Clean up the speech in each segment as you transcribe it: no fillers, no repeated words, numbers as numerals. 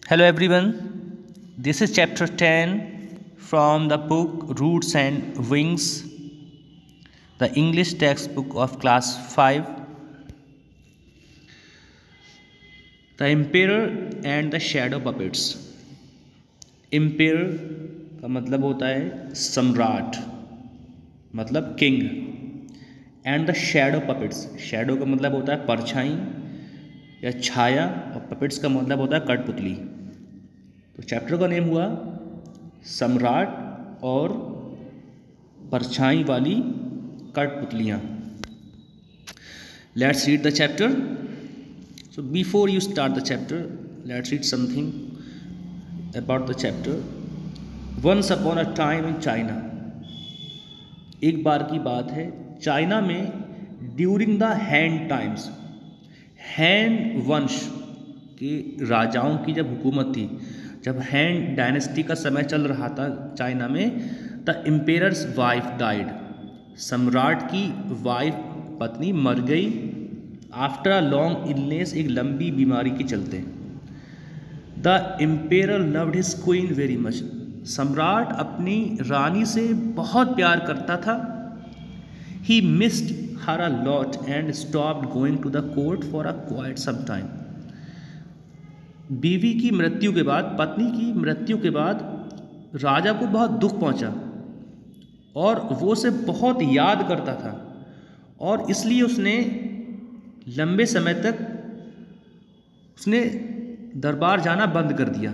Hello everyone, this is chapter 10 from the book Roots and Wings, the English textbook of class 5. The Emperor and the Shadow Puppets. Emperor का मतलब होता है सम्राट, मतलब king, and the shadow puppets, shadow का मतलब होता है परछाई या छाया, और पपेट्स का मतलब होता है कठपुतली। तो चैप्टर का नेम हुआ सम्राट और परछाई वाली कठपुतलियाँ। Let's read the chapter. So before you start the chapter, let's read something about the chapter. Once upon a time in China, एक बार की बात है चाइना में, during the Han times, Han वंश के राजाओं की जब हुकूमत थी, जब हैन डायनेस्टी का समय चल रहा था चाइना में, द एम्पेरर्स वाइफ डाइड, सम्राट की वाइफ पत्नी मर गई, आफ्टर अ लॉन्ग इलनेस, एक लंबी बीमारी के चलते। The emperor loved his queen very much, सम्राट अपनी रानी से बहुत प्यार करता था। He missed her a lot and stopped going to the court for a quite some time. बीवी की मृत्यु के बाद, पत्नी की मृत्यु के बाद राजा को बहुत दुख पहुंचा और वो उसे बहुत याद करता था, और इसलिए उसने लंबे समय तक उसने दरबार जाना बंद कर दिया।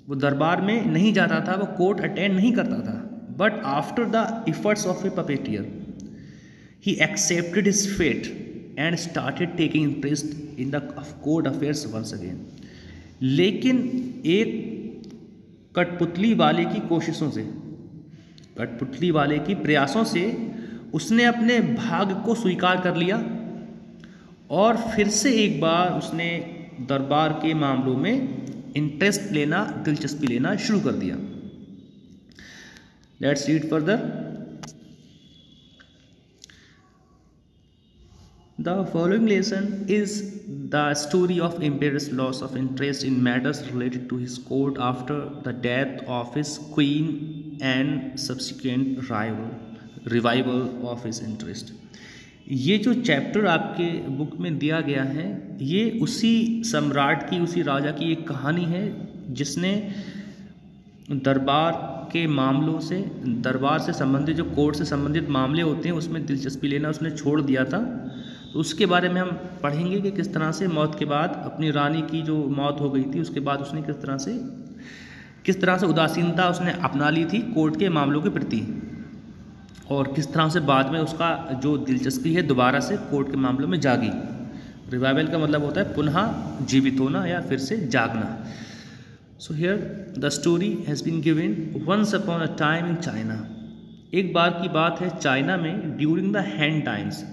वो दरबार में नहीं जाता था, वो कोर्ट अटेंड नहीं करता था। But after the efforts of a puppeteer he accepted his fate and started taking interest in the court affairs once again. लेकिन एक कठपुतली वाले की कोशिशों से, कठपुतली वाले की प्रयासों से उसने अपने भाग्य को स्वीकार कर लिया और फिर से एक बार उसने दरबार के मामलों में इंटरेस्ट लेना, दिलचस्पी लेना शुरू कर दिया। Let's read further. The following lesson is the story of Emperor's loss of interest in matters related to his court after the death of his queen and subsequent revival of his interest. ये जो chapter आपके book में दिया गया है, ये उसी सम्राट की, उसी राजा की एक कहानी है जिसने दरबार के मामलों से, दरबार से संबंधित, जो कोर्ट से संबंधित मामले होते हैं, उसमें दिलचस्पी लेना उसने छोड़ दिया था। तो उसके बारे में हम पढ़ेंगे कि किस तरह से मौत के बाद, अपनी रानी की जो मौत हो गई थी उसके बाद उसने किस तरह से उदासीनता उसने अपना ली थी कोर्ट के मामलों के प्रति, और किस तरह से बाद में उसका जो दिलचस्पी है दोबारा से कोर्ट के मामलों में जागी। रिवाइवल का मतलब होता है पुनः जीवित होना या फिर से जागना। So here the story has been given. Once upon a time in China, एक बार की बात है चाइना में, during the Han times,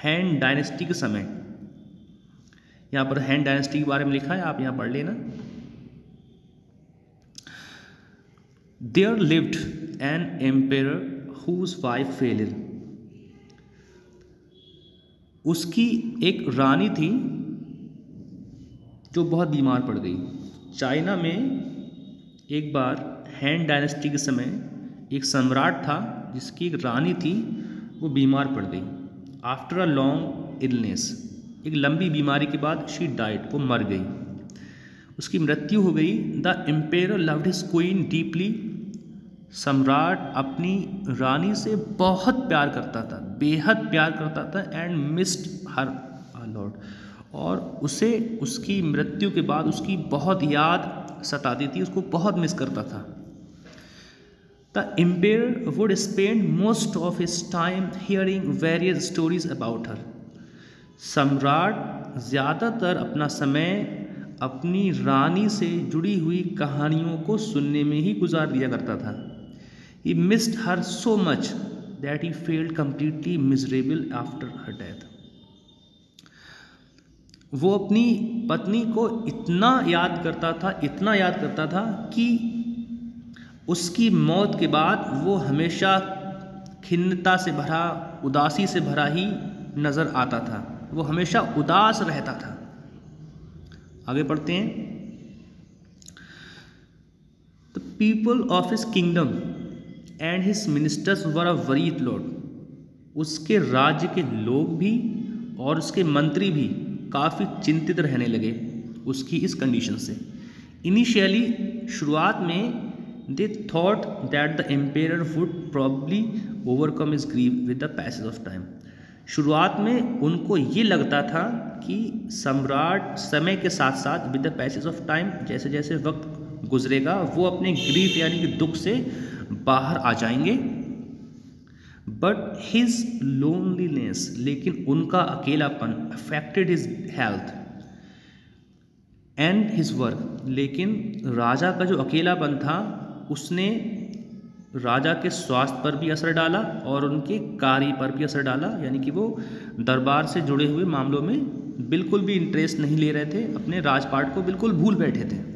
Han dynasty के समय। यहाँ पर हैन डायनेस्टी के बारे में लिखा है, आप यहाँ पढ़ लेना। There lived an emperor whose wife fell ill, उसकी एक रानी थी जो बहुत बीमार पड़ गई। चाइना में एक बार हैन डायनेस्टी के समय एक सम्राट था जिसकी एक रानी थी, वो बीमार पड़ गई। आफ्टर अ लॉन्ग इलनेस, एक लंबी बीमारी के बाद, शी डाइड, वो मर गई, उसकी मृत्यु हो गई। The emperor loved his queen deeply, सम्राट अपनी रानी से बहुत प्यार करता था, बेहद प्यार करता था। And missed her a lot, और उसे उसकी मृत्यु के बाद उसकी बहुत याद सताती थी, उसको बहुत मिस करता था। The emperor would spend most of his time hearing various stories about her, सम्राट ज़्यादातर अपना समय अपनी रानी से जुड़ी हुई कहानियों को सुनने में ही गुजार दिया करता था। He missed her so much that he felt completely miserable after her death. वो अपनी पत्नी को इतना याद करता था, इतना याद करता था कि उसकी मौत के बाद वो हमेशा खिन्नता से भरा, उदासी से भरा ही नज़र आता था, वो हमेशा उदास रहता था। आगे पढ़ते हैं। People of his kingdom and his ministers were a worried Lord. उसके राज्य के लोग भी और उसके मंत्री भी काफ़ी चिंतित रहने लगे उसकी इस कंडीशन से। इनिशियली शुरुआत में they thought that the emperor would probably overcome his grief with the passage of time. शुरुआत में उनको ये लगता था कि सम्राट समय के साथ साथ with the passage of time, जैसे जैसे वक्त गुजरेगा, वो अपने ग्रीफ यानी कि दुख से बाहर आ जाएंगे। बट हिज लोनलीनेस, लेकिन उनका अकेलापन affected his health and his work. लेकिन राजा का जो अकेलापन था उसने राजा के स्वास्थ्य पर भी असर डाला और उनके कार्य पर भी असर डाला, यानी कि वो दरबार से जुड़े हुए मामलों में बिल्कुल भी इंटरेस्ट नहीं ले रहे थे, अपने राजपाट को बिल्कुल भूल बैठे थे।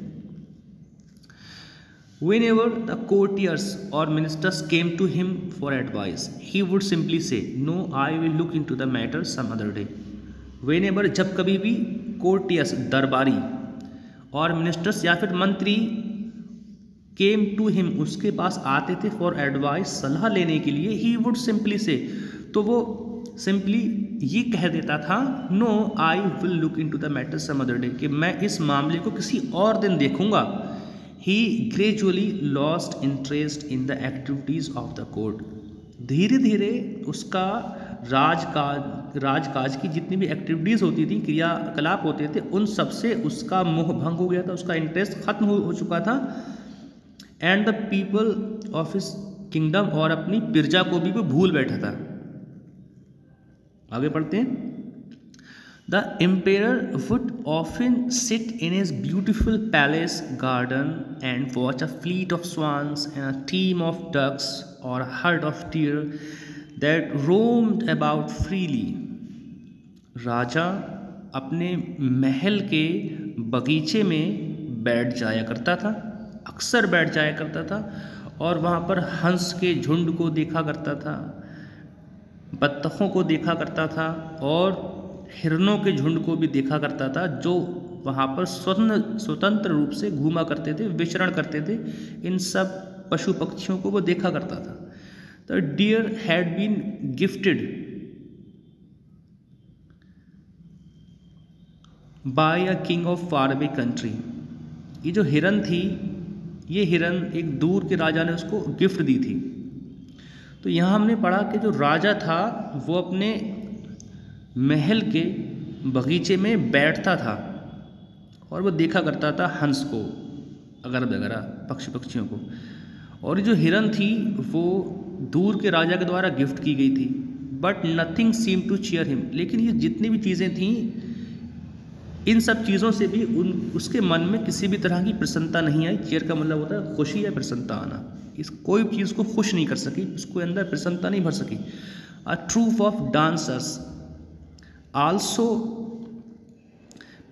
Whenever the courtiers or ministers came to him for advice, he would simply say, "No, I will look into the matter some other day." Whenever, जब कभी भी courtiers दरबारी और ministers या फिर मंत्री came to him, उसके पास आते थे for advice, सलाह लेने के लिए, he would simply say, तो वो simply ये कह देता था, "No, I will look into the matter some other day," कि मैं इस मामले को किसी और दिन देखूंगा। He gradually lost interest in the activities of the court. धीरे धीरे उसका राजकाज की जितनी भी एक्टिविटीज़ होती थी, क्रियाकलाप होते थे, उन सब से उसका मोह भंग हो गया था, उसका इंटरेस्ट खत्म हो चुका था। And the people of his kingdom, और अपनी प्रजा को भी वो भूल बैठा था। आगे पढ़ते हैं। The emperor would often sit in his beautiful palace garden and watch a fleet of swans and a team of ducks or a herd of deer that roamed about freely. राजा अपने महल के बगीचे में बैठ जाया करता था, अक्सर बैठ जाया करता था, और वहाँ पर हंस के झुंड को देखा करता था, बत्तखों को देखा करता था और हिरणों के झुंड को भी देखा करता था, जो वहाँ पर स्वतंत्र रूप से घूमा करते थे, विचरण करते थे। इन सब पशु पक्षियों को वो देखा करता था। The deer had been gifted by a king of far away country. ये जो हिरन थी, ये हिरन एक दूर के राजा ने उसको गिफ्ट दी थी। तो यहाँ हमने पढ़ा कि जो राजा था वो अपने महल के बगीचे में बैठता था और वो देखा करता था हंस को, अगर वगैरह पक्षियों को। और जो हिरन थी वो दूर के राजा के द्वारा गिफ्ट की गई थी। But nothing seem to cheer him, लेकिन ये जितनी भी चीज़ें थीं, इन सब चीज़ों से भी उसके मन में किसी भी तरह की प्रसन्नता नहीं आई। चीयर का मतलब होता है खुशी या प्रसन्नता आना। इस कोई चीज़ को खुश नहीं कर सकी, उसको अंदर प्रसन्नता नहीं भर सकी। A troupe of dancers also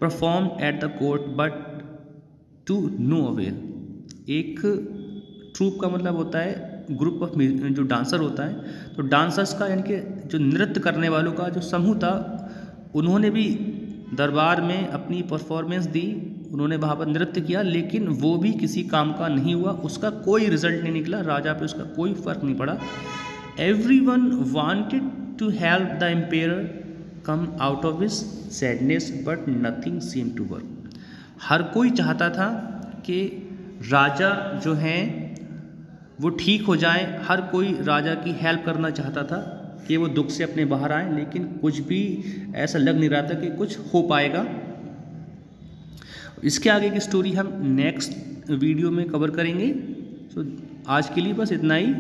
performed at the court but to no avail। एक ट्रूप का मतलब होता है ग्रुप ऑफ, जो डांसर होता है, तो डांसर्स का यानी कि जो नृत्य करने वालों का जो समूह था, उन्होंने भी दरबार में अपनी परफॉर्मेंस दी, उन्होंने वहाँ पर नृत्य किया, लेकिन वो भी किसी काम का नहीं हुआ, उसका कोई रिजल्ट नहीं निकला, राजा पे उसका कोई फर्क नहीं पड़ा। Everyone wanted to help the emperor come out of his sadness but nothing seem to work. हर कोई चाहता था कि राजा जो हैं वो ठीक हो जाएं, हर कोई राजा की हेल्प करना चाहता था कि वो दुख से अपने बाहर आए, लेकिन कुछ भी ऐसा लग नहीं रहा था कि कुछ हो पाएगा। इसके आगे की स्टोरी हम नेक्स्ट वीडियो में कवर करेंगे। तो आज के लिए बस इतना ही।